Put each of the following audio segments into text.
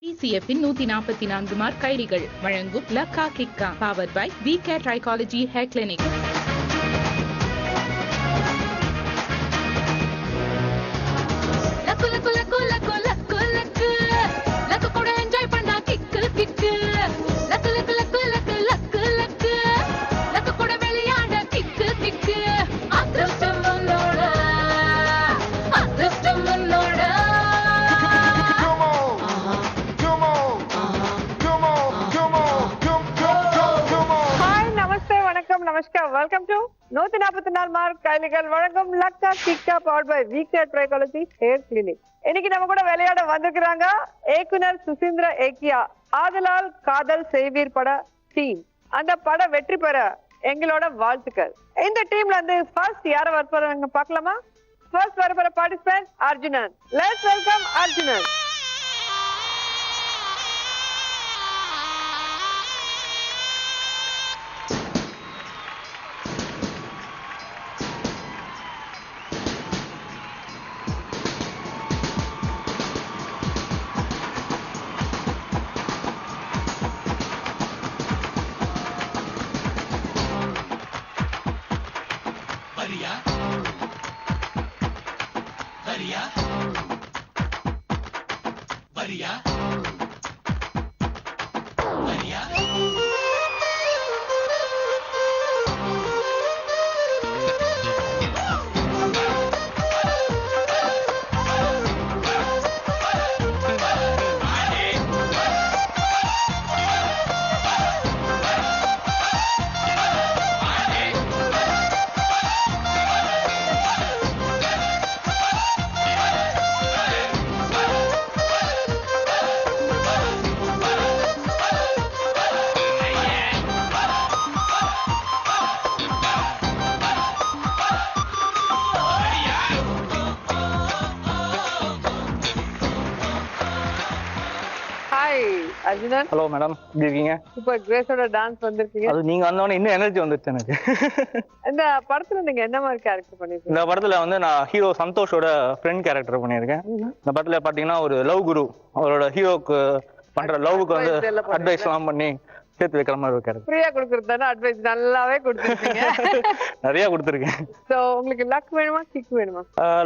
TCF இன் 144 mark கைலிகள் வழங்கும் லக்கா கிக்கா powered by VK Trichology Hair Clinic. Namaskar, welcome to 144 mark கைலிகள் வழங்கும் லக்கா கிக்கா powered by VK Trichology Hair Clinic. இன்னைக்கு நம்ம கூட விளையாட வந்திருக்காங்க இயக்குனர் சுசீந்திர ஏக்கியா ஆதலால் காதல் செய்வீர் பட டீம். அந்த படம் வெற்றி பெற எங்களோட வாழ்த்துக்கள். இந்த டீம்ல இருந்து ஃபர்ஸ்ட் யார வர போறாங்க பார்க்கலாமா? ஃபர்ஸ்ட் வர போற participant Arjunan. Let's welcome Arjunan. Hello madam, எப்படி இருக்கீங்க? சூப்பர், கிரேஸோட டான்ஸ் வந்திருக்கீங்க. அது நீங்க வந்தவொடனே இன்னும் எனர்ஜி வந்துருச்சு எனக்கு. இந்த படத்துல நீங்க என்ன மாதிரி கேரக்டர் பண்ணிருக்கீங்க? இந்த படத்துல வந்து நான் ஹீரோ சந்தோஷோட ஃப்ரெண்ட் கேரக்டர் பண்ணியிருக்கேன். இந்த படத்துல பாத்தீங்கன்னா ஒரு லவ் குரு அவரோட ஹீரோக்கு பண்ற லவ்வுக்கு வந்து அட்வைஸ் எல்லாம் பண்ணி சேர்த்து வைக்கிற மாதிரி ஒரு கேரக்டர். ஃப்ரீயா கொடுக்கறதான அட்வைஸ் நல்லாவே கொடுத்துருக்கீங்க. நிறைய கொடுத்துருக்கேன். சோ உங்களுக்கு லக் வேணுமா கிக் வேணுமா?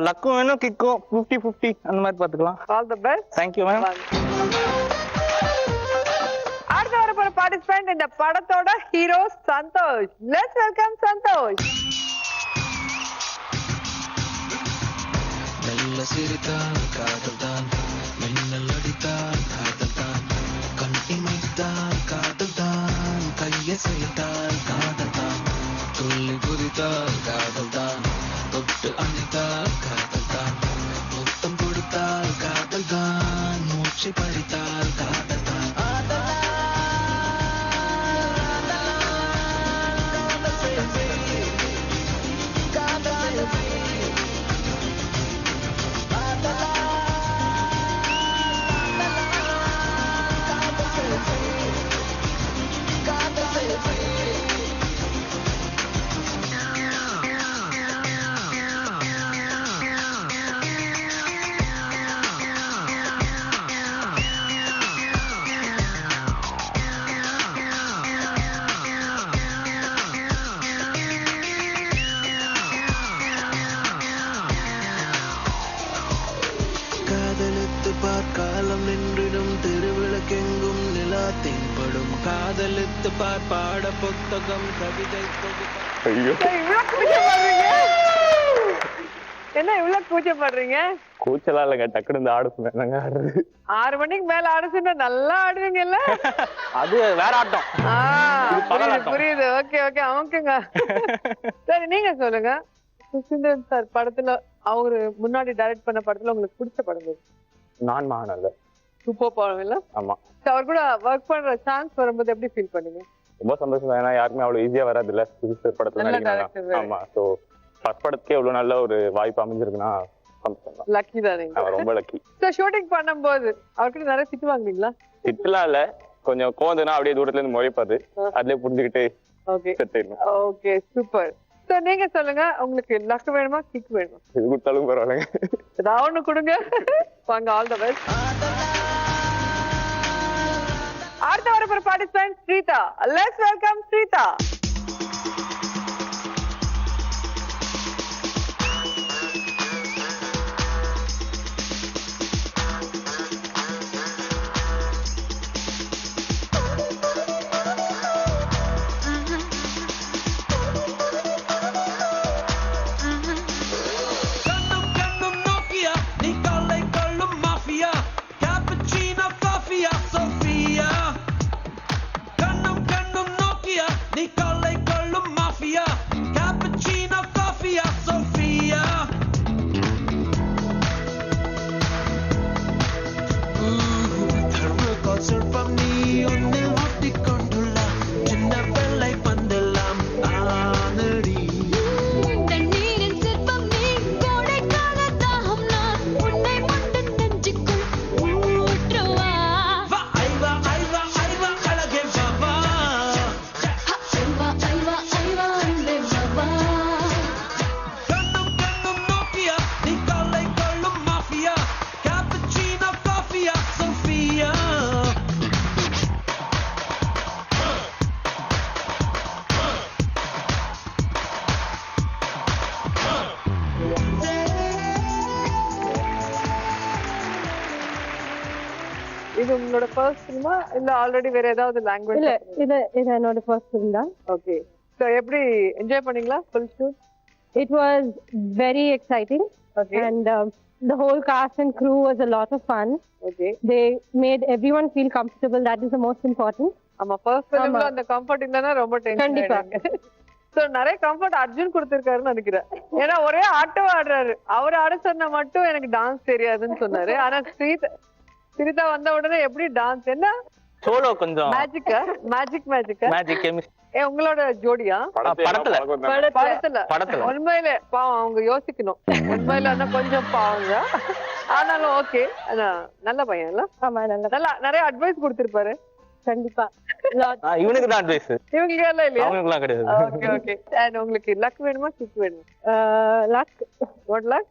லக்கும் வேணும், கிக்கும் 50-50 அந்த மாதிரி பாத்துக்கலாம். All the best. Thank you ma'am. அடுத்த வர போற பார்ட்டிசிபென்ட் இந்த படத்தோட hero Santhosh. Let's welcome Santhosh. நல்ல சிரித்தான் காதல் தான், மின்னல் அடித்தான் காதல் தான், கண் இமைத்தான் காதல் தான், கையசைத்தான் காதல் தான், துள்ளி குதித்தான் காதல் தான், தொட்டு அணைத்தால் காதல் தான், முத்தம் கொடுத்தால் காதல் தான், மூச்சு பறித்தால் காதல் தான். காலம் நின்றிடும் திருவிளக்கெங்கும் நிலா தென்படும் காதலித்து பார் பாட புத்தகம் கவிதை என்ன இவ்வளவு கூச்சப்படுறீங்க? கூச்சலா இல்லைங்க, டக்குனு ஆட சொன்னாங்க. 6 மணிக்கு மேல ஆட சொன்னா நல்லா ஆடுவீங்கல்ல? அது வேற ஆட்டம். புரியுது. ஓகே ஓகே, அவங்கங்க. சரி, நீங்க சொல்லுங்க. சுசீந்திரன் சார் படத்துல அவரு முன்னாடி டைரக்ட் பண்ண படத்துல உங்களுக்கு பிடிச்ச படம்? நான் மானல்ல. சூப்பர் படம் இல்ல? ஆமா. அவர் கூட ஒர்க் பண்ற சான்ஸ் வரும்போது எப்படி ஃபீல் பண்ணீங்க? ரொம்ப சந்தோஷம். ஏன்னா யாருக்குமே அவ்வளவு ஈஸியா வராது இல்ல சுசீந்திரன் படத்துல நடிக்கிறாங்க. ஆமா. சோ ஃபர்ஸ்ட் படத்துக்கே இவ்வளவு நல்ல ஒரு வாய்ப்பு அமைஞ்சிருக்குன்னா சந்தோஷம். லக்கி தான் நீங்க. ரொம்ப லக்கி. சோ ஷூட்டிங் பண்ணும்போது அவர்கிட்ட நிறைய திட்டு வாங்குவீங்களா? திட்டுலாம் இல்ல, கொஞ்சம் கோவந்துனா அப்படியே தூரத்துல இருந்து முறைப்பாரு, அதுலயே புரிஞ்சுக்கிட்டு ஓகே சூப்பர். சோ நீங்க சொல்லுங்க, உங்களுக்கு லக் வேணுமா கிக் வேணுமா? இது கொடுத்தாலும் பரவாயில்லைங்க, ஏதாவது ஒண்ணு கொடுங்க. வாங்க, all the best. friend Srita. Let's welcome Srita. இது உங்களோட ஃபர்ஸ்ட் ஃபிலிமா இல்ல ஆல்ரெடி வேற ஏதாவது லாங்குவேஜ்? இல்ல இது என்னோட ஃபர்ஸ்ட் ஃபிலிம் தான். ஓகே. சோ எப்படி என்ஜாய் பண்ணீங்களா full shoot? It was very exciting. Okay. And the whole cast and crew was a lot of fun. Okay. They made everyone feel comfortable. That is the most important. ஆமா, first ஃபிலிம்ல அந்த comfort இல்லனா ரொம்ப tension. கண்டிப்பா. So நிறைய comfort Arjun கொடுத்திருக்காருன்னு நினைக்கிறேன். ஏன்னா ஒரே ஆட்டம் ஆடுறாரு. அவர் ஆட சொன்னா மட்டும் எனக்கு டான்ஸ் தெரியாதுன்னு சொன்னாரு. ஆனா ஸ்ரீதா வந்த உடனே எப்படி டான்ஸ் என்ன சோலோ கொஞ்சம் மேஜிக் கெமிஸ்ட்ரி. உங்களோட ஜோடியா படத்துல உண்மையில பாவம் அவங்க யோசிக்கணும். உண்மையில கொஞ்சம் பாவங்க, ஆனாலும் ஓகே. நல்ல பையன் இல்ல? ஆமா, நல்லா நிறைய அட்வைஸ் கொடுத்திருப்பாரு. கண்டிப்பா. இவனுக்கு தான் அட்வைஸ், இவங்களுக்கு எல்லாம் இல்லையா? அவங்களுக்குலாம் கிடையாது. Okay okay. அண்ட் உங்களுக்கு லக் வேணுமா கிக் வேணுமா? லக். What luck?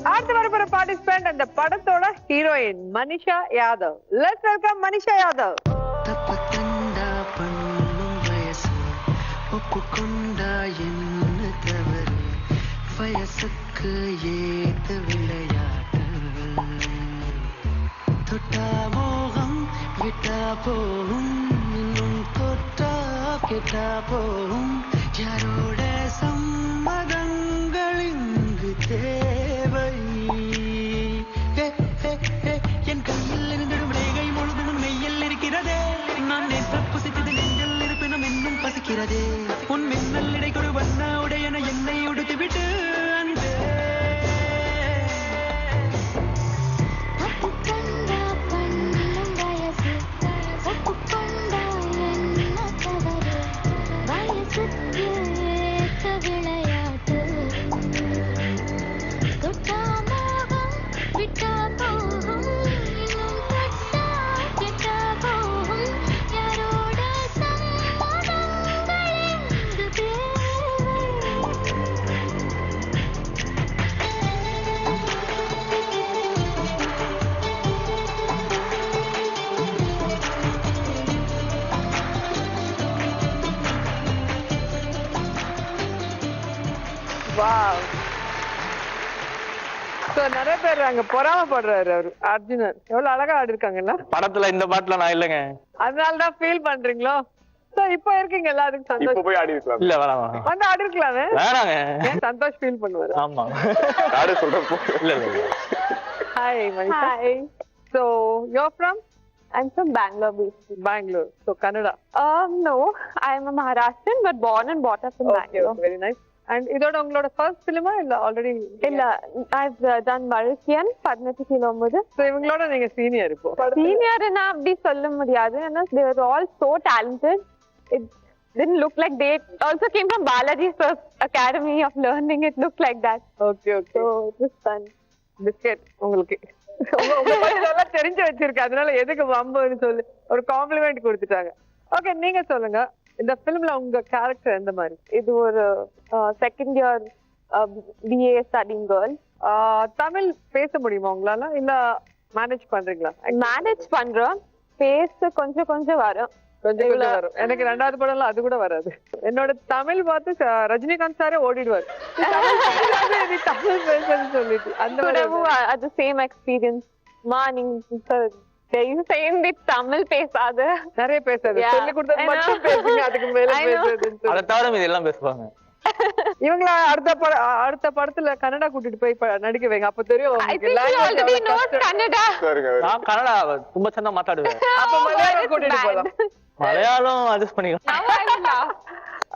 அடுத்து வரப்போற பார்ட்டிசிபென்ட் அந்த படத்தோட heroine Manisha Yadav. Let's welcome Manisha Yadav. தப்பத்தண்டா பண்ணும் வயசு ஒப்புக்கொண்டா என்ன தவறு வயசுக்கு ஏத்த விளையாட்டு தொட்டா மோகம் விட்டா போகும் இன்னும் தொட்டா கெட்டா போகும் யாரோட சம்மதங்கள் இங்கு தேவை என் கையில் இருந்திடும் ரேகை முழுதும் மெய்யில் இருக்கிறதே நான் நேற்று புசித்தது நெஞ்சில் இருப்பினும் இன்னும் பசிக்கிறதே உன் மின்னல் இடை கொடு வண்ண உடையன என்னை உடுத்து விட்டு அன்பே வாவ். சோ நிறைய பேர் அங்க பொறாமப்படுறாரு அவரு அர்ஜுனன். எவ்வளவு அழகா ஆடி இருக்காங்கல்ல படத்துல. இந்த பாட்டுல நான் இல்லங்க, அதனாலதான் ஃபீல் பண்றீங்களோ? சோ இப்போ இருக்கீங்கல்ல, அதுக்கு சந்தோஷம். போய் ஆடி இருக்கலாம். இல்ல வேணாம் வந்து ஆடி இருக்கலாமே. வேணாங்க, ஏன் சந்தோஷ் ஃபீல் பண்ணுவாரு? ஆமா யாரு சொல்றப்போ இல்ல இல்ல. Hi Manisha. Hi. So you're from? I'm from Bangalore. Bangalore. So Kannada. No, I'm a Maharashtrian but born and brought up in Bangalore. Very nice. And இதோட உங்களோட ஃபர்ஸ்ட் ஃபிலிமா இல்ல ஆல்ரெடி? இல்ல, I've done Marukian 18 kilometre. So இவங்களோட நீங்க senior இப்போ? சீனியர்னா அப்படி சொல்ல முடியாது. ஏன்னா they were all so talented. It didn't look like they also came from Balaji's Academy of Learning. It looked like that. Okay okay. So it was fun. Biscuit உங்களுக்கு எல்லாம் தெரிஞ்சு வச்சிருக்கு, அதனால எதுக்கு வம்புன்னு சொல்லி ஒரு காம்ப்ளிமெண்ட் கொடுத்துட்டாங்க. ஓகே, நீங்க சொல்லுங்க, இந்த பிலிம்ல உங்க கேரக்டர் எந்த மாதிரி? இது ஒரு second year BA studying girl. Tamil பேச முடியுமா உங்களால? இல்ல மேனேஜ் பண்றீங்களா? மேனேஜ் பண்றோம், பேச கொஞ்சம் கொஞ்சம் வரும். கொஞ்சம் கொஞ்சம் வரும். எனக்கு 2வது படம்ல அது கூட வராது. என்னோட தமிழ் பார்த்து ரஜினிகாந்த் சாரே ஓடிடுவார், நீ தமிழ் பேசுன்னு சொல்லிட்டு. அந்த கூடவும் அது சேம் எக்ஸ்பீரியன்ஸ். நீங்க செய்யும் தமிழ் பேசாத, நிறைய பேசாது, சொல்லி கொடுத்தது மட்டும் பேசுங்க, அதுக்கு மேல பேசுறதுன்னு. அதை தவிர மீது எல்லாம் பேசுவாங்க. இவங்கள அடுத்த படத்துல கன்னடா கூட்டிட்டு போய் நடிக்க வைங்க, அப்ப தெரியும். நான் கன்னடா ரொம்ப சண்டா மாத்தாடுவேன். அப்ப மலையாளம் கூட்டிட்டு போலாம். மலையாளம் அட்ஜஸ்ட் பண்ணிக்கலாம்.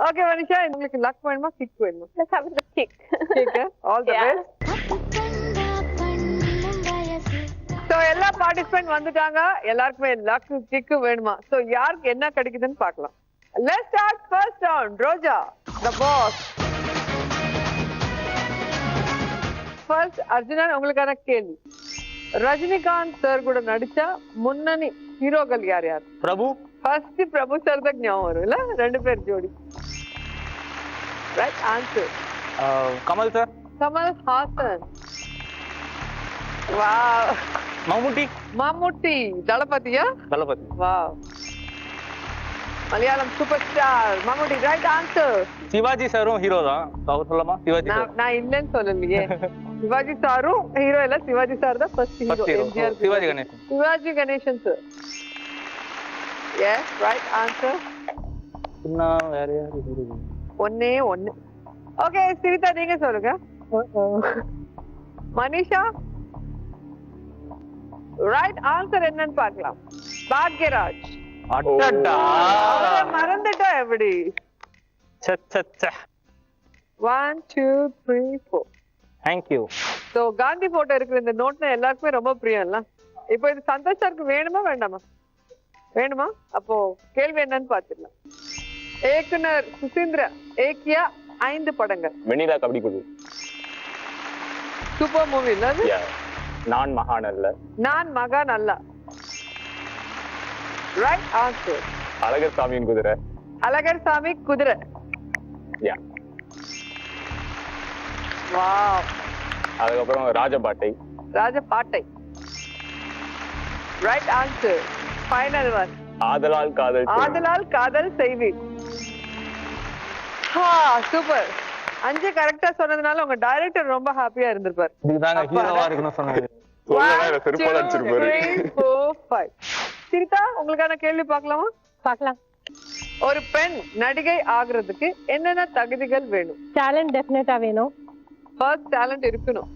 ஓகே மனிஷா, உங்களுக்கு லக் வேணுமா கிக் வேணுமா? All the best. சோ எல்லா பார்ட்டிசிபென்ட் வந்துட்டாங்க, எல்லாருக்குமே லக் கிக் வேணுமா? சோ யாருக்கு என்ன கிடைக்குதுன்னு பார்க்கலாம். Let's start first round. Roja, the boss. First, Arjunan, உங்களுக்கான கேள்வி. ரஜினிகாந்த் சார் கூட நடிச்ச முன்னணி ஹீரோக்கள் யார் யார்? பிரபு. ஃபர்ஸ்ட் பிரபு சார் தான் ஞாபகம் வரும் இல்ல? 2 பேர் ஜோடி. Right answer. Kamal sir. Kamal Haasan. Wow. Mammootty. தளபதியா? Thalapathy. Wow. Malayalam super star Mammootty. Right answer. Sivaji சாரும் ஹீரோ தான், அவர் சொல்லமா? சிவாஜி நான் இல்லன்னு சொல்லலையே. சிவாஜி சாரும் ஹீரோ இல்ல, சிவாஜி சார் தான் first hero. MGR. Sivaji Ganesan. Sivaji Ganesan sir. Yes, right answer. இன்னும் வேற யாரு ஹீரோ? ஒண்ணே ஒண்ணு. ஓகே சிரிதா, நீங்க சொல்லுங்க. மனிஷா, ரைட் ஆன்சர் என்னன்னு பார்க்கலாம். பாக்யராஜ். அடடா, மறந்துட்டா எப்படி? 1 2 3 4. Thank you. So Gandhi photo இருக்கிற இந்த நோட்னா எல்லாருக்குமே ரொம்ப பிரியம்ல. இப்போ இது சந்தோஷ் சாருக்கு வேணுமா வேண்டாமா? வேணுமா? அப்போ கேள்வி என்னன்னு பாத்துக்கலாம். இயக்குனர் சுசீந்திர ஏக்கிய 5 படங்கள். வெண்ணிலா கபடி குழு. சூப்பர் மூவி இல்ல அது? நான் மகான் அல்ல. நான் மகான் அல்ல. Right answer. அழகர் சாமியின் குதிரை. அழகர் சாமி குதிரை. யா. வாவ். அதுக்கப்புறம் Rajapattai. Rajapattai. Right answer. Final one. Aadhalal Kadhal. ஆதலால் காதல் செய்வீர். சூப்பர். 5 கரெக்டா சொன்னதுனால உங்க டைரக்டர் ரொம்ப ஹாப்பியா இருந்திருப்பார். இதுதாங்க ஹீரோவா இருக்கணும் சொன்னாங்க. சொல்லவே செருப்பால அடிச்சிருப்பாரு. 3 4 5. சிரிதா, உங்களுக்கான கேள்வி பார்க்கலாமா? பார்க்கலாம். ஒரு பெண் நடிகை ஆகுறதுக்கு என்னென்ன தகுதிகள் வேணும்? டேலண்ட் டெஃபினட்டா வேணும். ஃபர்ஸ்ட் டேலண்ட் இருக்கணும்.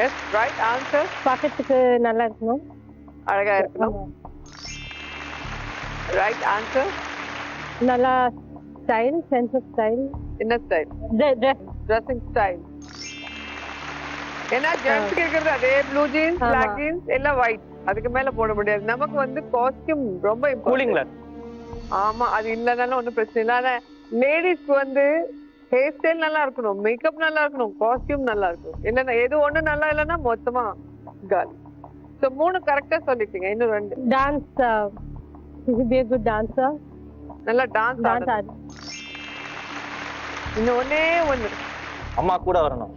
Yes, right answer. பார்க்கறதுக்கு நல்லா இருக்கணும், அழகா இருக்கணும். Right answer. நல்லா ஸ்டைல், சென்ஸ் ஆஃப் ஸ்டைல். என்ன ஸ்டைல்? Dressing style. ஏன்னா ஜென்ஸ்க்கு இருக்கிறது அதே ப்ளூ ஜீன்ஸ், பிளாக் ஜீன்ஸ், எல்லாம் ஒயிட், அதுக்கு மேல போட முடியாது. நமக்கு வந்து காஸ்டியூம் ரொம்ப இம்பார்ட்டன்ட். ஆமா, அது இல்லனாலும் ஒண்ணும் பிரச்சனை இல்லை. ஆனா லேடிஸ்க்கு வந்து ஹேர் ஸ்டைல் நல்லா இருக்கணும், மேக்கப் நல்லா இருக்கணும், காஸ்டியூம் நல்லா இருக்கணும். இல்லன்னா எது ஒண்ணு நல்லா இல்லைன்னா மொத்தமா காலி. சோ 3 கரெக்டா சொல்லிட்டீங்க. இன்னும் 2. Dance. be a good dancer. நல்லா டான்ஸ் ஆடு. இன்னும் ஒண்ணே ஒண்ணு. அம்மா கூட வரணும்.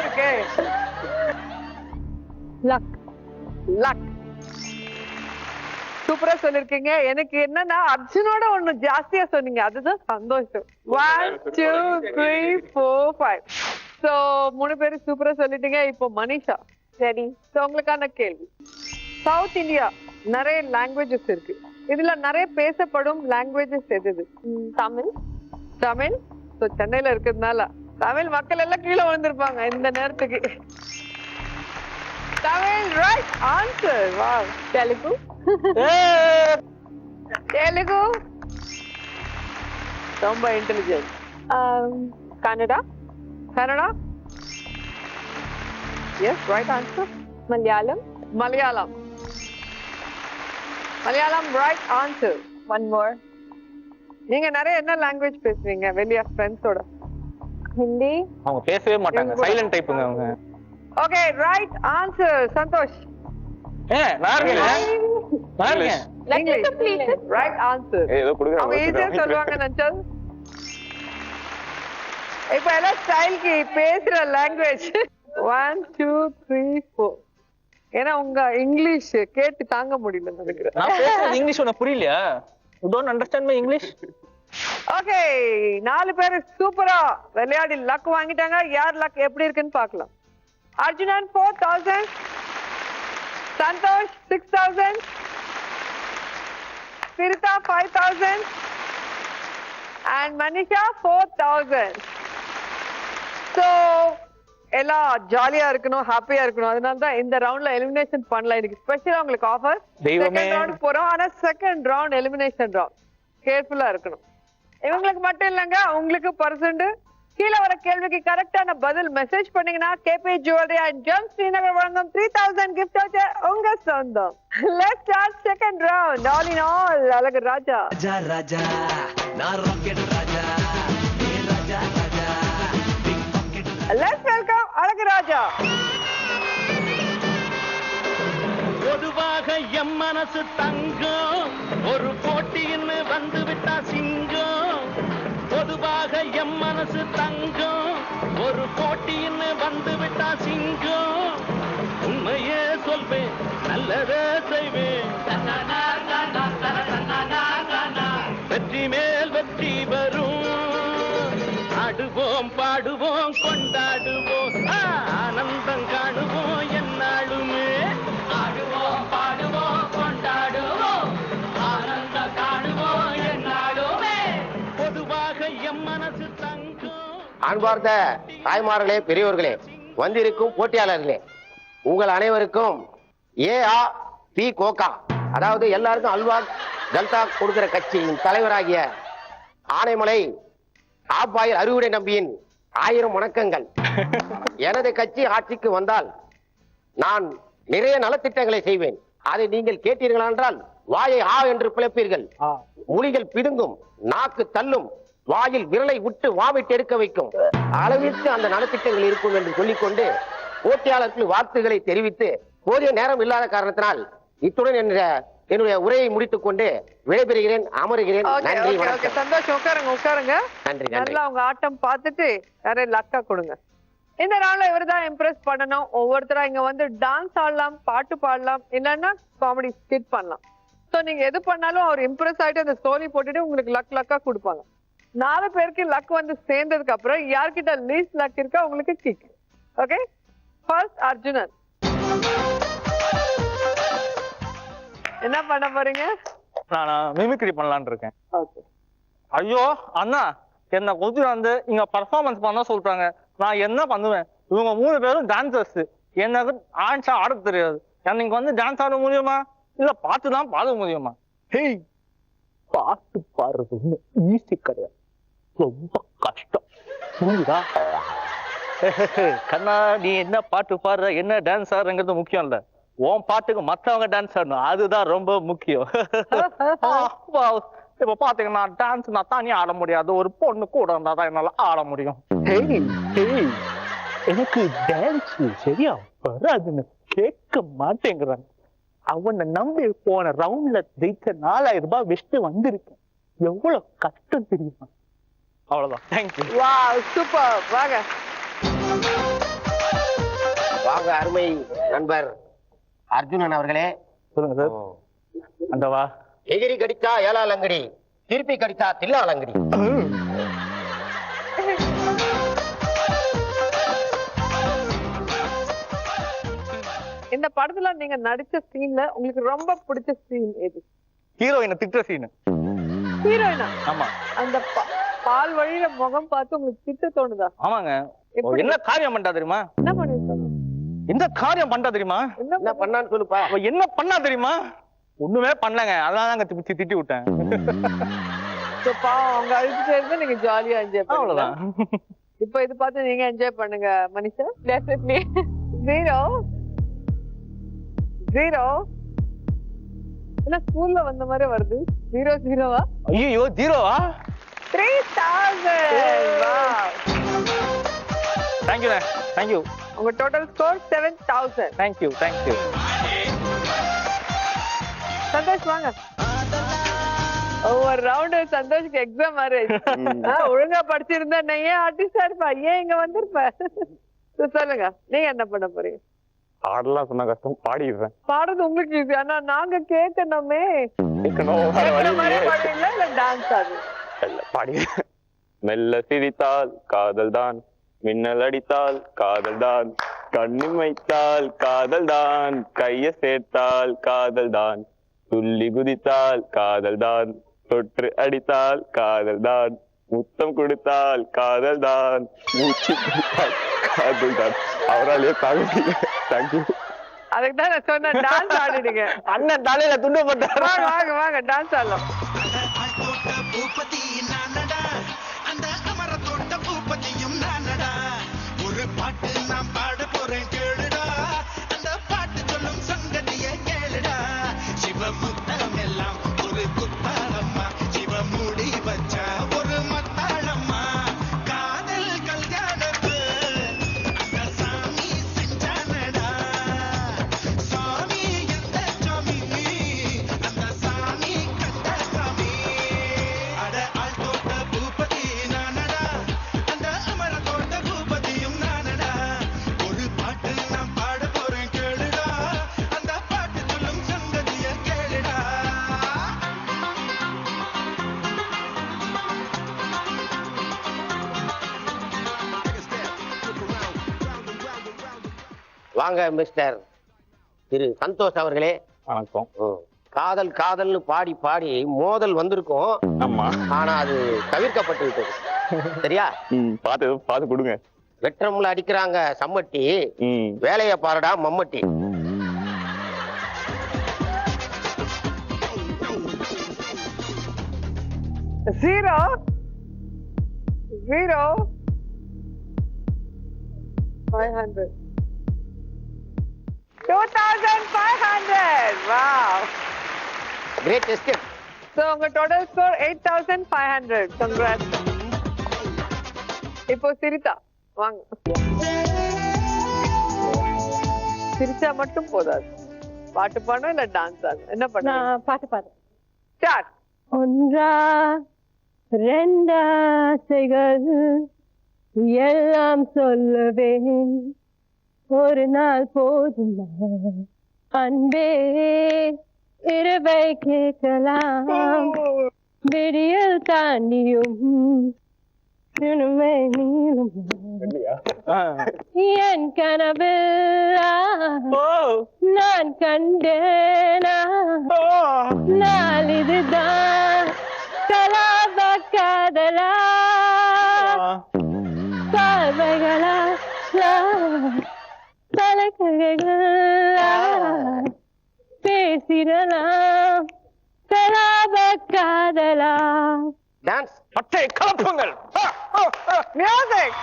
இருக்கே. லக். லக். சூப்பரா சொல்லிருக்கீங்க. எனக்கு என்னன்னா அர்ஜுனோட ஒண்ணு ஜாஸ்தியா சொன்னீங்க, அதுதான் சந்தோஷம். 1 2 3 4 5. சோ 3 பேரும் சூப்பரா சொல்லிட்டீங்க. இப்போ மனிஷா, சரி, சோ உங்களுக்கான கேள்வி. சவுத் இந்தியா நிறைய லாங்குவேஜஸ் இருக்கு, இதுல நிறைய பேசப்படும் லாங்குவேஜஸ் எது? தமிழ். தமிழ். சோ சென்னையில இருக்கிறதுனால தமிழ் மக்கள் எல்லாம் கீழே விழுந்திருப்பாங்க இந்த நேரத்துக்கு. Tamil. Right answer. Wow. Telugu. Telugu. ரொம்ப intelligent. Kannada. Kannada. Yes, right answer. Malayalam. Malayalam. Malayalam. Right answer. One more. நீங்க நிறைய என்ன லாங்குவேஜ் பேசுவீங்க வெளிய ஃப்ரெண்ட்ஸோட? ஹிந்தி. அவங்க பேசவே மாட்டாங்க, சைலண்ட் டைப்புங்க அவங்க. Okay, right answer. சந்தோஷ். நான் இருக்கேன். இங்கிலீஷ். Right answer. ஏதோ குடுங்க. அவங்க ஈஸியா சொல்லுவாங்க நினைச்சது. இப்ப எல்லாம் ஸ்டைல்க்கு பேசுற லாங்குவேஜ் 1 2 3 4. ஏன்னா உங்க இங்கிலீஷ் கேட்டு தாங்க முடியல நினைக்கிறேன். நான் பேசுறது இங்கிலீஷ் உனக்கு புரியலையா? You don't understand my English? Okay, 4 பேர் சூப்பரா விளையாடி லக் வாங்கிட்டாங்க. யார் லக் எப்படி இருக்குன்னு பார்க்கலாம். அர்ஜுனன் 4000, சந்தோஷ் 6000, சிரிதா 5000 and மனிஷா 4000. So எல்லாம் ஜாலியா இருக்கணும், ஹாப்பியா இருக்கணும். அதனால தான் இந்த ரவுண்ட்ல எலிமினேஷன் பண்ணல. இன்னைக்கு ஸ்பெஷலா உங்களுக்கு ஆஃபர். செகண்ட் ரவுண்ட் போறோம். ஆனா செகண்ட் ரவுண்ட் எலிமினேஷன் ரவுண்ட். கேர்ஃபுல்லா இருக்கணும். இவங்களுக்கு மட்டும் இல்லங்க, உங்களுக்கு பர்சன்ட். கீழே வர கேள்விக்கு கரெக்டான பதில் மெசேஜ் பண்ணீங்கன்னா KP jewellery and gem Srinagar வழங்கும் 3000 gift voucher உங்க சொந்தம். Let's start second round. All in all Azhagu Raja. Raja Raja நான் ராக்கெட் ராஜா ஏ Raja Raja big pocket. Let's welcome Azhagu Raja. பொதுவாக எம் மனசு தங்கம், ஒரு போட்டின்னு வந்து விட்டா சிங்கம். பொதுவாக எம் மனசு தங்கம், ஒரு போட்டின்னு வந்து விட்டா சிங்கம். உண்மையே சொல்வேன், நல்லதே செய்வேன். வெற்றி மேல் வெற்றி வரும். ஆடுவோம் பாடுவோம் கொண்டாடுவோம், ஆனந்தம் காணுவோம் என்னாலுமே. ஆடுவோம் பாடுவோம் கொண்டாடுவோம், ஆனந்தம் காணுவோம் என்னாலுமே. பொதுவாக எம் மனசு தங்கம். அன்பார்ந்த தாய்மார்களே, பெரியோர்களே, வந்திருக்கும் போட்டியாளர்களே, உங்கள் அனைவருக்கும் AAP கோகா, அதாவது எல்லாருக்கும் அல்வா ஜனதா கொடுக்கிற கட்சியின் தலைவராகிய ஆனைமலை ஆப்பாயில் அறுவடை நம்பியின் 1000 வணக்கங்கள். எனது கட்சி ஆட்சிக்கு வந்தால் நான் நிறைய நலத்திட்டங்களை செய்வேன். அதை நீங்கள் கேட்டீர்கள் என்றால் வாயை ஆ என்று பிளப்பீர்கள். மொழிகள் பிதுங்கும், நாக்கு தள்ளும், வாயில் விரலை விட்டு வாமிட்டு எடுக்க வைக்கும் அளவிற்கு அந்த நலத்திட்டங்கள் இருக்கும் என்று சொல்லிக்கொண்டு போட்டியாளருக்கு வாழ்த்துக்களை தெரிவித்து போதிய நேரம் இல்லாத காரணத்தினால் இத்துடன் என்னுடைய உரையை முடித்துக் கொண்டு விடைபெறுகிறேன், அமருகிறேன். நன்றி, வணக்கம். சந்தோஷம். உட்காருங்க. நன்றி. நல்லா உங்க ஆட்டம் பார்த்துட்டு நிறைய லக்கா கொடுங்க. இந்த நாள்ல இவர்தான் இம்ப்ரெஸ் பண்ணணும். ஒவ்வொருத்தரா இங்க வந்து டான்ஸ் ஆடலாம், பாட்டு பாடலாம், இல்லன்னா காமெடி ஸ்கிட் பண்ணலாம். சோ நீங்க எது பண்ணாலும் அவர் இம்ப்ரெஸ் ஆயிட்டு அந்த ஸ்டோரி போட்டுட்டு உங்களுக்கு லக்கா கொடுப்பாங்க. 4 பேருக்கு லக் வந்து சேர்ந்ததுக்கு அப்புறம் யார்கிட்ட லீஸ்ட் லக் இருக்கா உங்களுக்கு கிக். Okay, first Arjunan. என்ன பண்ண போறீங்க? நான் மிமிக்ரி பண்ணலான்னு இருக்கேன். ஓகே. ஐயோ அண்ணா, என்ன கொஞ்சம் வந்து இங்க பர்ஃபார்மன்ஸ் பண்ண சொல்றாங்க. நான் என்ன பண்ணுவேன்? இவங்க 3 பேரும் டான்சர்ஸ். எனக்கு டான்ஸா ஆட தெரியாது. எனக்கு வந்து டான்ஸ் ஆட முடியுமா, இல்ல பாட்டு தான் பாட முடியுமா? ஹேய், பாட்டு பாடுறது ஈஸி கிடையாது, ரொம்ப கஷ்டம். புரியுதா? கண்ணா, நீ என்ன பாட்டு பாடுற, என்ன டான்ஸ் ஆடுறங்கிறது முக்கியம் இல்ல. உன் பாட்டுக்கு மத்தவங்க டான்ஸ் ஆடணும், அதுதான் ரொம்ப முக்கியம். இப்ப பாத்தீங்கன்னா டான்ஸ் நான் தானே ஆட முடியாது, ஒரு பொண்ணு கூட இருந்தா தான் என்னால ஆட முடியும். எனக்கு டான்ஸ் சரியா வராதுன்னு கேட்க மாட்டேங்கிறாங்க. அவனை நம்பி போன ரவுண்ட்ல ஜெயிச்ச 4000 ரூபாய் வெஸ்ட் வந்திருக்கேன். எவ்வளவு கஷ்டம் தெரியுமா? அவ்வளவுதான். தேங்க்யூ. Wow, super. வாங்க வாங்க அருமை நண்பர் அர்ஜுனன் அவர்களே. சொல்லுங்க சார். அந்த வா, எகிரி கடித்தா ஏலாலங்கடி, திருப்பி கடித்தா தில்லாலங்கடி. இந்த படத்துல நீங்க நடிச்ச சீன்ல உங்களுக்கு ரொம்ப பிடிச்ச சீன் எது? ஹீரோயினை திட்டுற சீன். ஹீரோயினா? ஆமா. அந்த பால் வழியில முகம் பார்த்து உங்களுக்கு திட்ட தோணுதா? ஆமாங்க. என்ன காரியம் பண்ணா தெரியுமா? என்ன பண்ணிருக்காங்க? என்ன காரியம் பண்ணா தெரியுமா? என்ன பண்ணான்னு சொல்லுப்பா. என்ன பண்ணா தெரியுமா? ஒண்ணுமே பண்ணலங்க, அதனால திட்டி விட்டேன். அவங்க அழுதுட்டே இருந்து நீங்க ஜாலியா என்ஜாய் பண்ணலாம். அவ்வளவுதான். இப்ப இது பார்த்து நீங்க என்ஜாய் பண்ணுங்க மனிஷா. டெஃபினெட்லி. 0 என்ன ஸ்கூல்ல வந்த மாதிரி வருது? 0-0வா? ஐயோ, 0வா? 3000. Wow, thank you. தேங்க்யூ. உங்க டோட்டல் ஸ்கோர் 7000. தேங்க்யூ. சந்தோஷ் வாங்க. ஒவ்வொரு ரவுண்டு சந்தோஷ்க்கு எக்ஸாம் மாதிரி. ஒழுங்கா படிச்சிருந்தா நான் ஏன் ஆர்டிஸ்டா இருப்பா, ஏன் இங்க வந்திருப்ப? So, சொல்லுங்க நீங்க என்ன பண்ண போறீங்க? ஆடலாம் சொன்னா கஷ்டம், பாடிடுறேன். பாடுறது உங்களுக்கு ஈஸி, ஆனா நாங்க கேட்கணுமே. பாடுவீங்களா இல்ல டான்ஸ் ஆடு? பாடி. மெல்ல சிரித்தால் காதல் தான், மின்னல் அடித்தால் காதல் தான், கண்ணிமைத்தால் காதல் தான், கைய சேர்த்தால் காதல் தான், துள்ளி குதித்தால் காதல் தான், தொற்று அடித்தால் காதல் தான், முத்தம் கொடுத்தால் காதல் தான், மூச்சு பிடித்தால் காதல் தான். அவராலேயே தாங்க. தேங்க்யூ. அதுக்கு தான் நான் சொன்னேன் டான்ஸ் ஆடிடுங்க. அண்ணன் தலையில துண்டு போட்டாரு. வாங்க வாங்க வாங்க டான்ஸ் ஆடலாம். பூபதி நானடா, அந்த அமரத்தோட்ட பூபதியும் நானடா. ஒரு பாட்டு நான் பாட போறேன் கேளுடா, அந்த பாட்டு சொல்லும் சங்கதியை கேளுடா. சிவமுத்தம் எல்லாம் ஒரு குத்தாளம்மா, சிவமுடி வச்ச ஒரு மத்தாளம்மா. காதல் கல்யாணத்து அந்த சாமி செஞ்சானடா. சாமி எந்த சாமி, அந்த சாமி கண்ட சாமி. அட ஆள் தோட்ட பூபதி நானடா, அந்த அமர தோட்ட பூபதியும் நானடா. ஒரு பாட்டு நான் பாட போறேன் கேளுடா, அந்த பாட்டு சொல்லும் சங்கதிய கேளுடா. வாங்க மிஸ்டர் திரு சந்தோஷ் அவர்களே. வணக்கம். காதல் காதல்னு பாடி பாடி மோதல் வந்திருக்கும். ஆமா. ஆனா அது தவிர்க்கப்பட்டு விட்டது. சரியா? பார்த்து கொடுங்க. வெற்றமுள்ள அடிக்கிறாங்க சம்மட்டி, வேலைய பாருடா மம்மட்டி. Zero. 500. 2,500. Wow. Great escape. So உங்க total score 8,500. Congrats. இப்போ சிரிதா வாங்க. சிரிச்சா மட்டும் போதாது, பாட்டு பாடணும் இல்ல டான்ஸ் ஆடணும். என்ன பண்ண? பாட்டு பாடு. ஸ்டார்ட். ஒன்றா ரெண்டாசைகள் எல்லாம் சொல்லுவேன், ஒரு நாள் போதும் அன்பே இரவை கேட்கலாம், விடியல் தாண்டியும் நீளும் என் கனவில் நான் கண்டேனா நாள் இதுதான் கலாப காதலா பார்வைகளா பழக்கங்களா பேசிடலாம் கலாப காதலா. டான்ஸ் பச்சை கலப்புங்கள். மியூசிக்.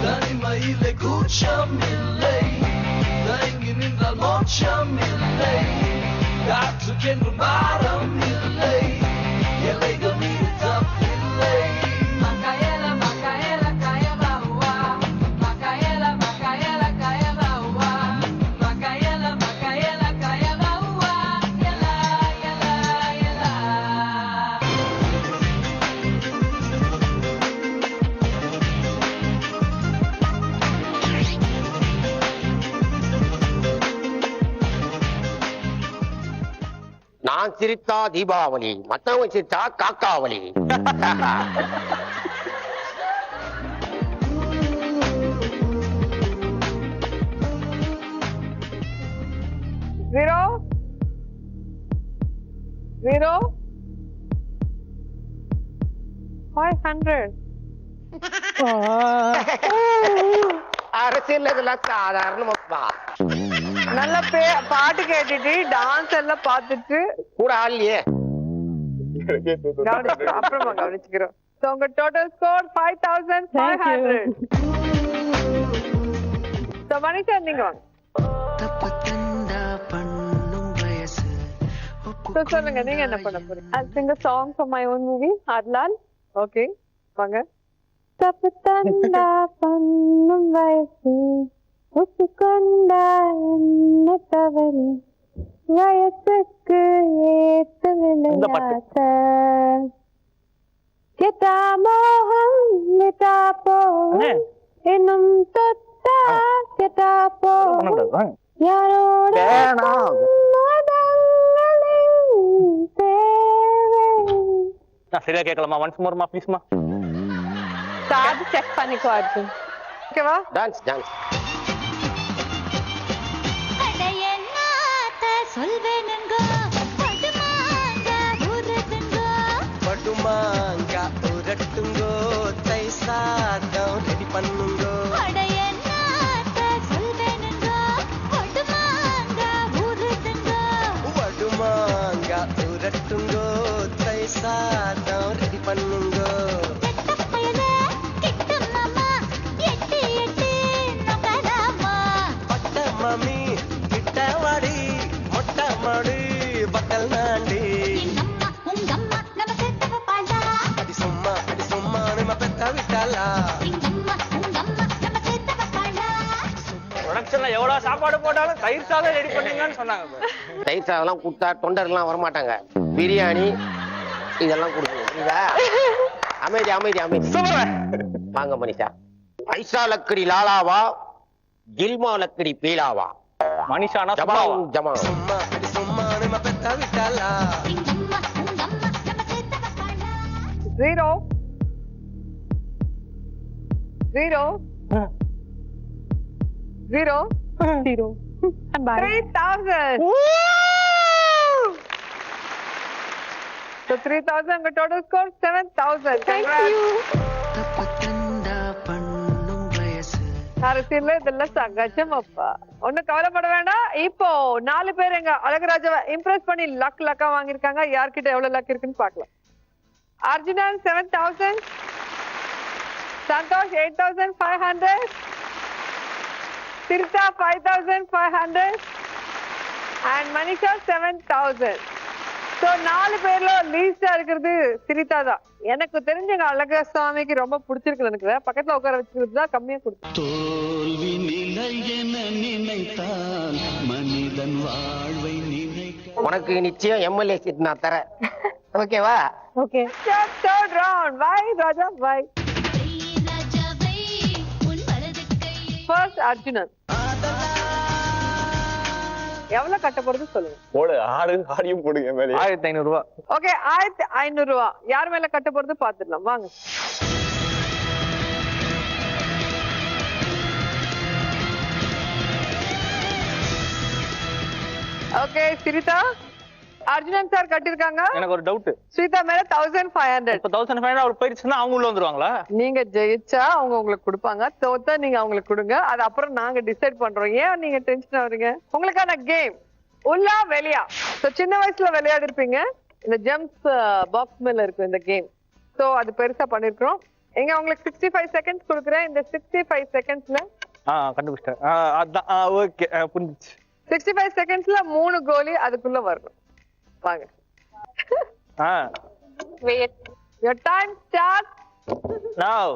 தனிமையிலே கூச்சம் இல்லை, தயங்கி நின்றால் மோட்சம் இல்லை, காற்றுக்கென்று பாரம் இல்லை, எல்லைகள் மீது தப்பில்லை. நான் சிரித்தா தீபாவளி, மத்தவங்க சிரித்தா காக்காவளி. Zero. 500. அரசியல் இதெல்லாம் சாதாரணமாப்பா. நல்ல பாட்டு கேட்டுட்டு டான்ஸ் எல்லாம் பார்த்துட்டு கூட ஆள்லையே. அப்புறமா கவனிச்சுக்கிறோம். So உங்க total score 5,500. So மனிஷா நீங்க வாங்க. தப்பு தண்டா பண்ணும் So சொல்லுங்க நீங்க என்ன பண்ண போறீங்க? I'll sing a song from my own movie, Adlal. Okay, வாங்க. தப்பு தண்டா பண்ணும் வயசு ஒப்புக்கொண்டா என்ன தவறு வயசுக்கு ஏத்த விளையாட்ட கேட்டா மோகம் கேட்டா போகும் இன்னும் தொட்டா கேட்டா போகும் யாரோட சரியா கேட்கலாமா? ஒன்ஸ் மோர்மா ப்ளீஸ்மா. சாது செக் பண்ணிக்கோ அர்ஜுன். ஓகேவா? Dance dance. படுமாங்க உரட்டுங்கோ தை சாதம் ரெடி பண்ணுங்கோ படுமாங்க உரட்டுங்கோ தை சாதம் ரெடி பண்ணுங்கோ பட்ட மாமி கிட்ட வாடி மொட்டை மாடி பக்கல் நாண்டி அடி சும்மா நம்ம பெத்த விட்டாலா ப்ரொடக்ஷன்ல எவ்வளவு சாப்பாடு போட்டாலும் தயிர் சாதம் ரெடி பண்ணீங்கன்னு சொன்னாங்க. தயிர் சாதம்லாம் கொடுத்தா தொண்டர்லாம் வரமாட்டாங்க. பிரியாணி இதெல்லாம் கொடுக்கணும். புரியுதா? அமைதி அமைதி அமைதி. வாங்க மனிஷா. ஐசா லக்கடி லாலாவா கில்மா லக்கடி பீலாவா மனிஷானா ஜமாவு ஜமா. சும்மா நம்ம பெத்த விட்டாலா 0 0 0 0 3000. So 3000 the total score 7000. Congrats. அரசியல்ல இதெல்லாம் சகஜம் அப்பா. ஒன்னும் கவலைப்பட வேண்டாம். இப்போ 4 பேர் எங்க அழகராஜாவை இம்ப்ரெஸ் பண்ணி லக்கா வாங்கியிருக்காங்க. யார்கிட்ட எவ்வளவு லக் இருக்குன்னு பார்க்கலாம். அர்ஜுனன் 7000, சந்தோஷ் 8500, சிரிதா 5500 and மனிஷா 7000. So 4 பேர்ல லீஸ்டா இருக்கிறது சிரிதா தான். எனக்கு தெரிஞ்ச அழகர் சுவாமிக்கு ரொம்ப பிடிச்சிருக்கு. எனக்கு பக்கத்துல உட்கார வச்சுக்கிறது தான் கம்மியா கொடுத்து. தோல்வி நிலை என நினைத்தான் மனிதன் வாழ்வை நினைக்க உனக்கு நிச்சயம் எம்எல்ஏ சீட் நான் தரேன். ஓகேவா? ஓகே. Third round. Bye ராஜா bye. First அர்ஜுனன். எவ்வளவு கட்ட போறது சொல்லுங்க. போடு ஆடியும் போடுங்க மேலே. 1500 ரூபாய். ஓகே 1500 ரூபாய். யார் மேல கட்ட போறது பாத்துடலாம் வாங்க. ஓகே சிரிதா அர்ஜுனன் சார் கட்டிருக்காங்க. எனக்கு ஒரு டவுட். ஸ்ரீதா மேல 1500. இப்ப 1500 அவர் போயிடுச்சுன்னா அவங்க உள்ள வந்துருவாங்களா? நீங்க ஜெயிச்சா அவங்க உங்களுக்கு கொடுப்பாங்க, தோத்தா நீங்க அவங்களுக்கு கொடுங்க. அது அப்புறம் நாங்க டிசைட் பண்றோம். ஏன் நீங்க டென்ஷன் ஆவறீங்க? உங்களுக்கான கேம் உள்ளா வெளியா. சோ சின்ன வயசுல விளையாடி இருப்பீங்க. இந்த ஜம்ப்ஸ் பாக்ஸ் மேல இருக்கும் இந்த கேம். சோ அது பெருசா பண்ணிருக்கோம். எங்க உங்களுக்கு 65 செகண்ட்ஸ் கொடுக்குறேன். இந்த 65 செகண்ட்ஸ்ல கண்டுபிடிச்சேன். அதான் ஓகே புரிஞ்சிச்சு. 65 செகண்ட்ஸ்ல 3 கோலி அதுக்குள்ள வரணும். வாங்க. Wait. Your time starts now.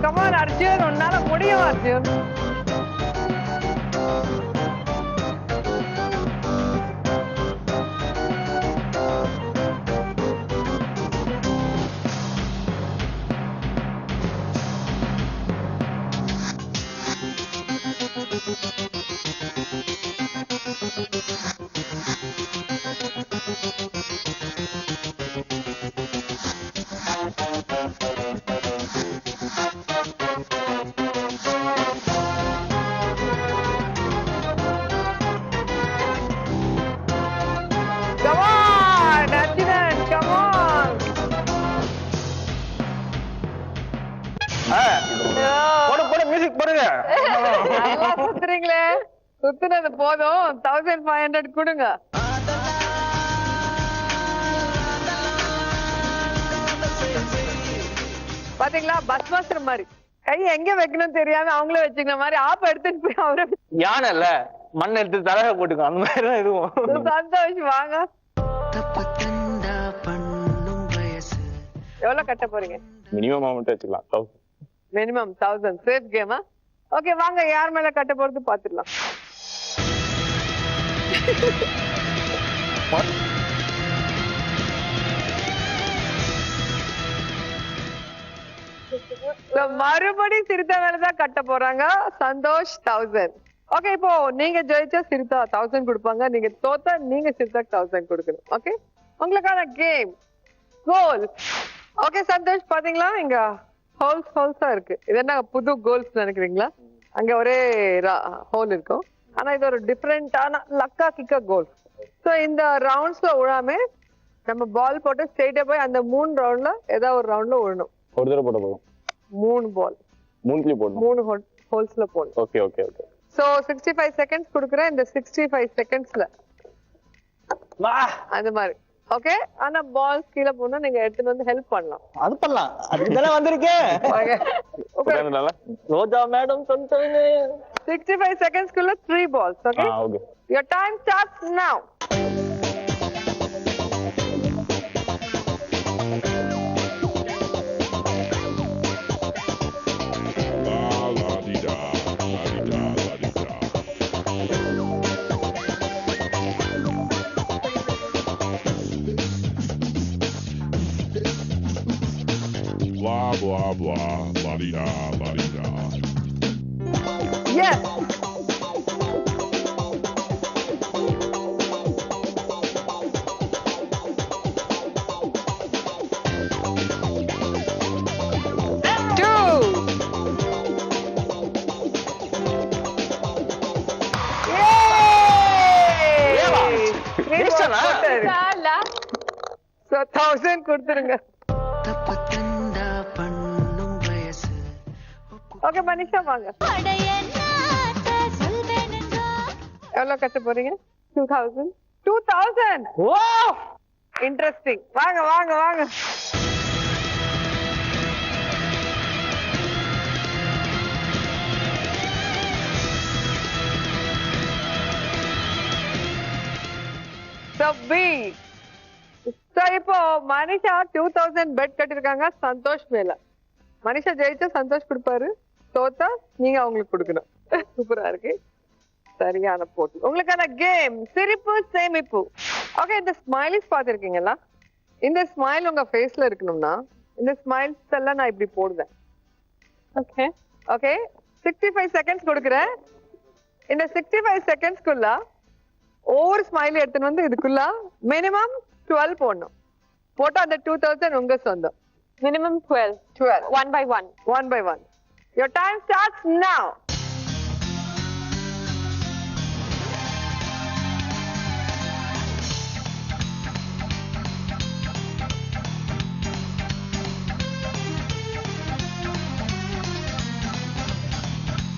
Come on Arjun, உன்னால முடியும் அர்ஜுன். போடு மியூசிக் போடுங்க. நல்லா சுத்துறீங்களே. சுத்துனது போதும் 1500 கொடுங்க. பாத்தீங்களா பஸ் மாஸ்டர் மாதிரி கை எங்க வைக்கணும் தெரியாம அவங்களே வச்சுக்கிற மாதிரி ஆப்ப எடுத்துட்டு போய் அவரை யானை இல்ல மண் எடுத்து தலையில போட்டுக்கோ அந்த மாதிரி தான் இதுவும். சந்தோஷ் வாங்க. எவ்வளவு கட்ட போறீங்க? மினிமம் அமௌண்ட் வச்சுக்கலாம் 1000. மினிமம் 1000. சேஃப் கேமா? ஓகே வாங்க, யார் மேல கட்ட போறது பாத்துடலாம். மறுபடியும் சிறுதா மேலதான் கட்ட போறாங்க. சந்தோஷ் 1000. ஓகே, இப்போ நீங்க ஜெயிச்சா சிறுதா 1000 கொடுப்பாங்க, நீங்க தோத்தா நீங்க சிறுதா 1000 கொடுக்கணும். ஓகே, உங்களுக்கான கேம் கோல். ஓகே சந்தோஷ், பாத்தீங்களா இங்க ஹோல்ஸா இருக்கு. இது என்ன புது கோல்ஸ் நினைக்கிறீங்களா? அங்க ஒரே ஹோல் இருக்கும், ஆனா இது ஒரு டிஃபரெண்டான லக்கா கிக்கா கோல். சோ இந்த ரவுண்ட்ஸ்ல விழாம நம்ம பால் போட்டு ஸ்ட்ரெயிட்டா போய் அந்த 3 ரவுண்ட்ல ஏதாவது ஒரு ரவுண்ட்ல விழணும். ஒரு தடவை போட போதும். 3 பால் 3 போடணும். 3 ஹோல்ஸ்ல போடணும். Okay okay okay. So 65 seconds கொடுக்குறேன். இந்த 65 செகண்ட்ஸ்ல அந்த மாதிரி. ஓகே, ஆனா பால் கீழே போனா நீங்க எடுத்துட்டு வந்து ஹெல்ப் பண்ணலாம். அது பண்ணலாம், அதுதானே வந்திருக்கேன். ரோஜா மேடம் சொல்லிட்டாங்க 65 செகண்ட்ஸ்க்குள்ள 3 balls. Okay, okay. your time starts now. Blah blah blah, la di da, la di da. Yes. So 1000 கொடுத்துருங்க. ஓகே மனிஷா வாங்க. எவ்வளவு கட்ட போறீங்க? 2000. 2000. ஓ இன்ட்ரெஸ்டிங். வாங்க வாங்க வாங்க. So B. So இப்போ மனிஷா 2000 பெட் கட்டிருக்காங்க சந்தோஷ் மேல. மனிஷா ஜெயிச்சா சந்தோஷ் கொடுப்பாரு, தோத்தா நீங்க அவங்களுக்கு கொடுக்கணும். சூப்பரா இருக்கு, சரியான போட்டி. உங்களுக்கான கேம் சிரிப்பு சேமிப்பு. ஓகே, இந்த ஸ்மைலிஸ் பாத்திருக்கீங்களா? இந்த ஸ்மைல் உங்க ஃபேஸ்ல இருக்கணும்னா இந்த ஸ்மைல்ஸ் எல்லாம் நான் இப்படி போடுவேன். ஓகே ஓகே, 65 செகண்ட்ஸ் கொடுக்குறேன். இந்த 65 செகண்ட்ஸ்க்குள்ள ஒவ்வொரு ஸ்மைல் எடுத்துன்னு வந்து இதுக்குள்ள மினிமம் 12 போடணும். போட்டா அந்த 2000 உங்க சொந்தம். Minimum 12. 12. 1 by 1. 1 by 1. Your time starts now.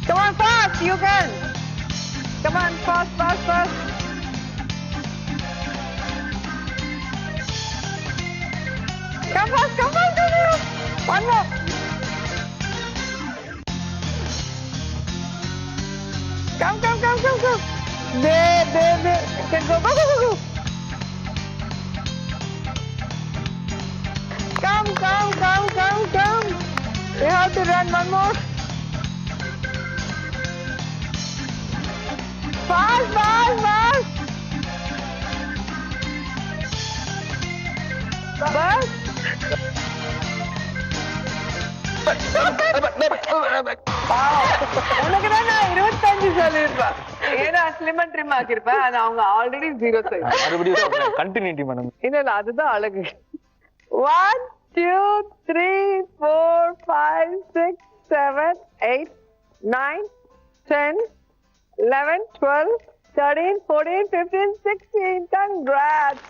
Come on, fast, you can. Come on, fast, fast, fast. Come fast, come fast, come fast. One more. Come. There. Can go. Go. Come. You have to run one more. Fast. Bus. உனக்கு தான் நான் 25 சொல்லிருப்பேன். ஏன்னா slim trim ஆக்கிருப்பேன். அது அவங்க already 0 size. மறுபடியும் continuity madam. இல்ல அதுதான் அழகு. 1 2 3 4 5 6 7 8 9 10 11 12 13 14 15 16. Congrats.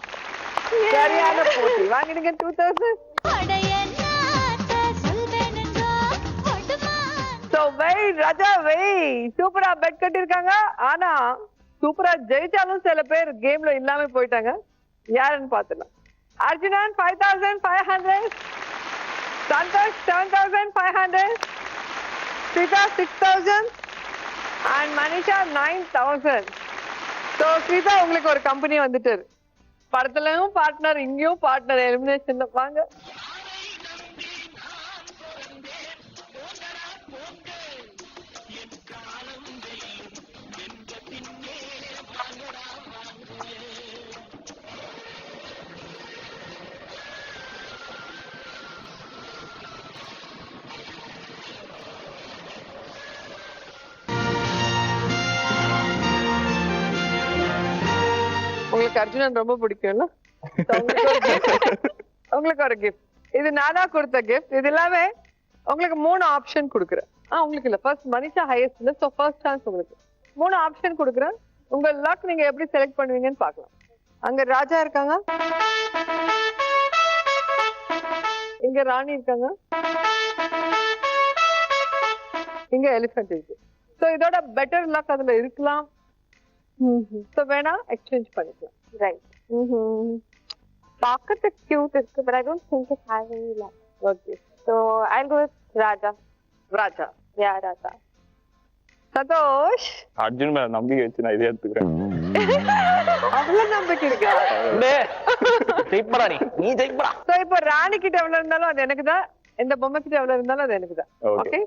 சரியான போட்டி. வாங்கிடுங்க 2000. So சோ வெய் ராஜா வெய் சூப்பரா பெட் கட்டிருக்காங்க. ஆனா சூப்பரா ஜெயிச்சாலும் சில பேர் கேம்ல இல்லாம போயிட்டாங்க. யாருன்னு பாத்துலாம். அர்ஜுனன் 5500, சந்தோஷ் 7500, ஸ்ரீதா 6000 and மனிஷா 9000. சோ ஸ்ரீதா உங்களுக்கு ஒரு கம்பெனி வந்துட்டு படத்துலயும் பார்ட்னர், இங்கேயும் பார்ட்னர், எலிமினேஷன்ல வாங்க. உங்களுக்கு அர்ஜுனன் ரொம்ப பிடிக்கும்ல? உங்களுக்கு ஒரு கிஃப்ட். இது நானா கொடுத்த கிஃப்ட். இது எல்லாமே உங்களுக்கு 3 ஆப்ஷன் கொடுக்குறேன். உங்களுக்கு இல்ல, first Manisha highest, so first chance உங்களுக்கு 3 ஆப்ஷன் கொடுக்குறேன். உங்க லக் நீங்க எப்படி செலக்ட் பண்ணுவீங்கன்னு பார்க்கலாம். அங்க ராஜா இருக்காங்க, இங்க ராணி இருக்காங்க, இங்க எலிஃபென்ட் இருக்கு. சோ இதோட பெட்டர் லக் அதுல இருக்கலாம். So வேணா எக்ஸ்சேஞ்ச் பண்ணிக்கலாம். Right. Pocket is cute, but I don't think it has any luck. Okay. So I'll go with Raja. Raja. Yeah, Raja. Santhosh. Arjun மேல நம்பிக்கை வச்சு நான் இதை எடுத்துக்கிறேன். அவ்வளவு நம்பிக்கை இருக்கா? ஜெயிப்படா நீ ஜெயிப்படா. சோ இப்போ ராணி கிட்ட எவ்வளவு இருந்தாலும் அது எனக்கு தான், இந்த பொம்மை கிட்ட எவ்வளவு இருந்தாலும் அது எனக்கு தான். Okay.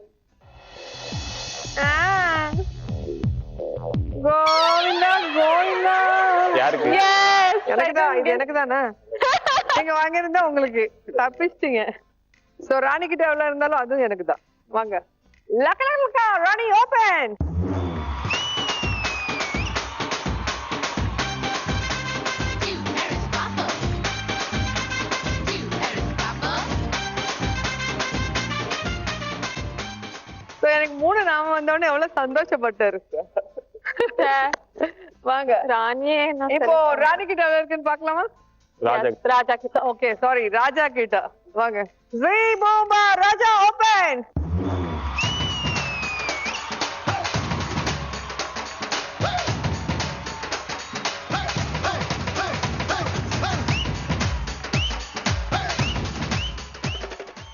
கோவிந்தா கோவிந்தா. யாருக்கு? எனக்கு தான், இது எனக்கு தானே. நீங்க வாங்கியிருந்தா உங்களுக்கு தப்பிச்சிட்டீங்க. சோ ராணி கிட்ட எவ்வளவு இருந்தாலும் அதுவும் எனக்கு தான். வாங்க லக்கா ராணி ஓபன். எனக்கு 3 நாம வந்தோடனே எவ்வளவு சந்தோஷப்பட்டாரு. வாங்க ராணியே. இப்போ ராணி கிட்ட எவ்வளவு இருக்குன்னு பாக்கலாமா? ராஜா கிட்ட. ஓகே சாரி, ராஜா கிட்ட வாங்க. ஜீ பூம்பா ராஜா ஓபன்.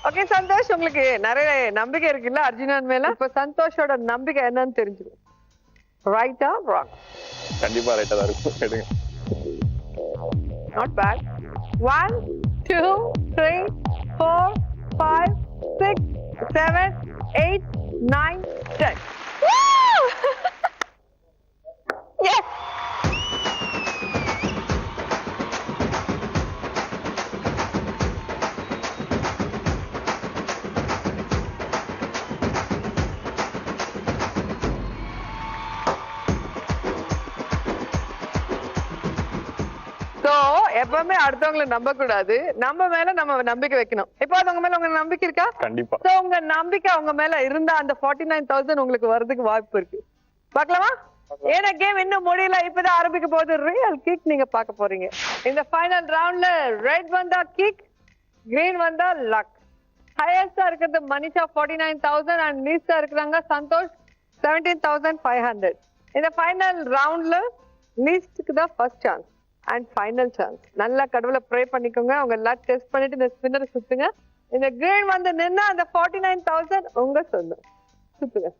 ஓகே சந்தோஷ், உங்களுக்கு நிறைய நம்பிக்கை இருக்குல்ல அர்ஜுனன் மேல. இப்ப சந்தோஷோட நம்பிக்கை என்னன்னு தெரிஞ்சுக்கணும். ரைட்டா ராங்? கண்டிப்பா ரைட்டா தான் இருக்கும். எடுங்க. Not bad. 1 2 3 4 5 6 7 8 9 10. Woo! Yes. எப்பவுமே அடுத்தவங்களை நம்ப கூடாது, நம்ம மேல நம்ம நம்பிக்கை வைக்கணும். இப்போ அது உங்க மேல உங்களுக்கு நம்பிக்கை இருக்கா? கண்டிப்பா. சோ உங்க நம்பிக்கை அவங்க மேல இருந்தா அந்த 49,000 உங்களுக்கு வரதுக்கு வாய்ப்பு இருக்கு. பார்க்கலாமா? ஏன்னா கேம் இன்னும் முடியல, இப்பதான் ஆரம்பிக்க போகுது. ரியல் கிக் நீங்க பார்க்க போறீங்க. இந்த ஃபைனல் ரவுண்ட்ல ரெட் வந்தா கிக், கிரீன் வந்தா லக். ஹையஸ்டா இருக்கிறது மனிஷா 49,000 அண்ட் லீஸ்டா இருக்கிறாங்க சந்தோஷ் 17,500. இந்த ஃபைனல் ரவுண்ட்ல லீஸ்டுக்கு தான் first chance and final chance. நல்லா கடவுளை ப்ரே பண்ணிக்கோங்க. அவங்க லக் டெஸ்ட் பண்ணிட்டு இந்த ஸ்பின்னரை சுத்துங்க. இந்த கிரீன் வந்து நின்னா அந்த 49,000 உங்க சொந்தம். சுத்துங்க.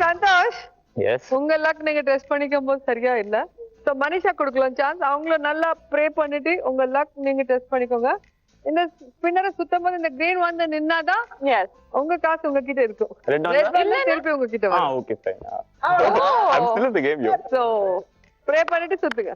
சந்தோஷ், உங்க லக் நீங்க டெஸ்ட் பண்ணிக்கும் போது சரியா இல்ல. சோ மனிஷா கொடுக்கலாம் சான்ஸ். அவங்கள நல்லா ப்ரே பண்ணிட்டு உங்க லக் நீங்க டெஸ்ட் பண்ணிக்கோங்க. இந்த ஸ்பின்னரை சுத்தம் போது இந்த கிரீன் வந்து நின்னாதான் உங்க காசு உங்ககிட்ட இருக்கும். திருப்பி உங்ககிட்ட வரும். Okay fine. I'm still in the game, yo. So pray பண்ணிட்டு சுத்துங்க.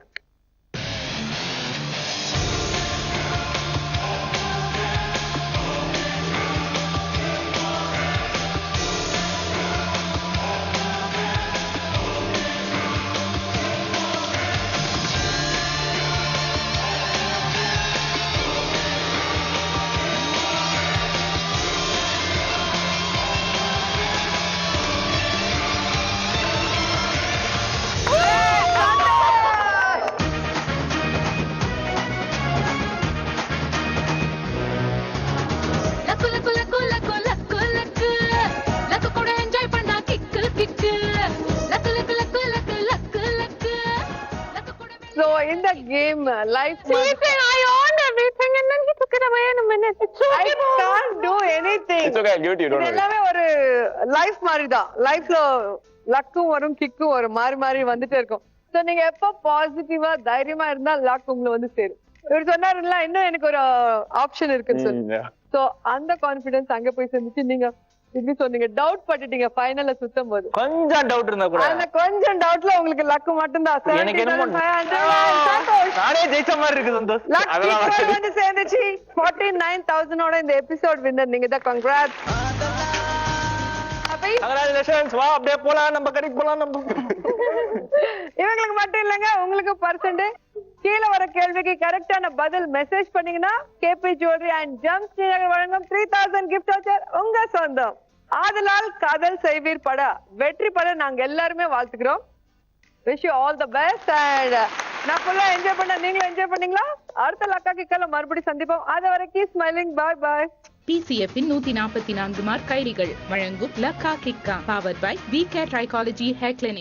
game, life. Cheating, I owned everything and then he took it away in a minute. It's so I can't do anything. It's okay, I'll give it to you, don't இது worry. எல்லாமே ஒரு life மாதிரி தான். லைஃப்ல லக்கும் வரும் கிக்கும் வரும் மாறி மாறி வந்துட்டே இருக்கும். சோ நீங்க எப்ப பாசிட்டிவா தைரியமா இருந்தா லக் உங்களை வந்து சேரும். இவர் சொன்னாருல்ல இன்னும் எனக்கு ஒரு ஆப்ஷன் இருக்குன்னு சொல்லி. சோ அந்த கான்ஃபிடன்ஸ் அங்க போய் சேர்ந்துச்சு. நீங்க இப்படி சொன்னீங்க டவுட் பட்டுட்டீங்க ஃபைனல்ல சுத்தும் போது. கொஞ்சம் டவுட் இருந்தா கூட அந்த கொஞ்சம் டவுட்ல உங்களுக்கு லக் மட்டும் தான். எனக்கு என்னமோ நானே ஜெயிச்ச மாதிரி இருக்கு சந்தோஷ். லக் வந்து சேர்ந்துச்சு 49000 இந்த எபிசோட் வின்னர் நீங்க தான். கங்க்ராட்ஸ். கங்க்ராச்சுலேஷன்ஸ். வா அப்படியே போலாம், நம்ம கடைக்கு போலாம். நம்ம இவங்களுக்கு மட்டும் இல்லங்க, உங்களுக்கு பர்சன்ட் கீழே வர கேள்விக்கு கரெக்டான பதில் மெசேஜ் பண்ணீங்கன்னா KP jewellery and gem Srinagar வழங்கும் 3000 கிஃப்ட் வவுச்சர் உங்க சொந்தம். ஆதலால் காதல் செய்வீர் பட வெற்றி பட நாங்க எல்லாருமே வாழ்த்துக்கிறோம். Wish you all the best. And நான் ஃபுல்லா என்ஜாய் பண்ண, நீங்களும் என்ஜாய் பண்ணீங்களா? அடுத்த லக்கா கிக்கல மறுபடியும் சந்திப்போம். அது வரைக்கும் smiling. Bye bye. PCF in 144 mark கைலிகள் வழங்கும் லக்கா கிக்கா powered by VK Trichology Hair Clinic.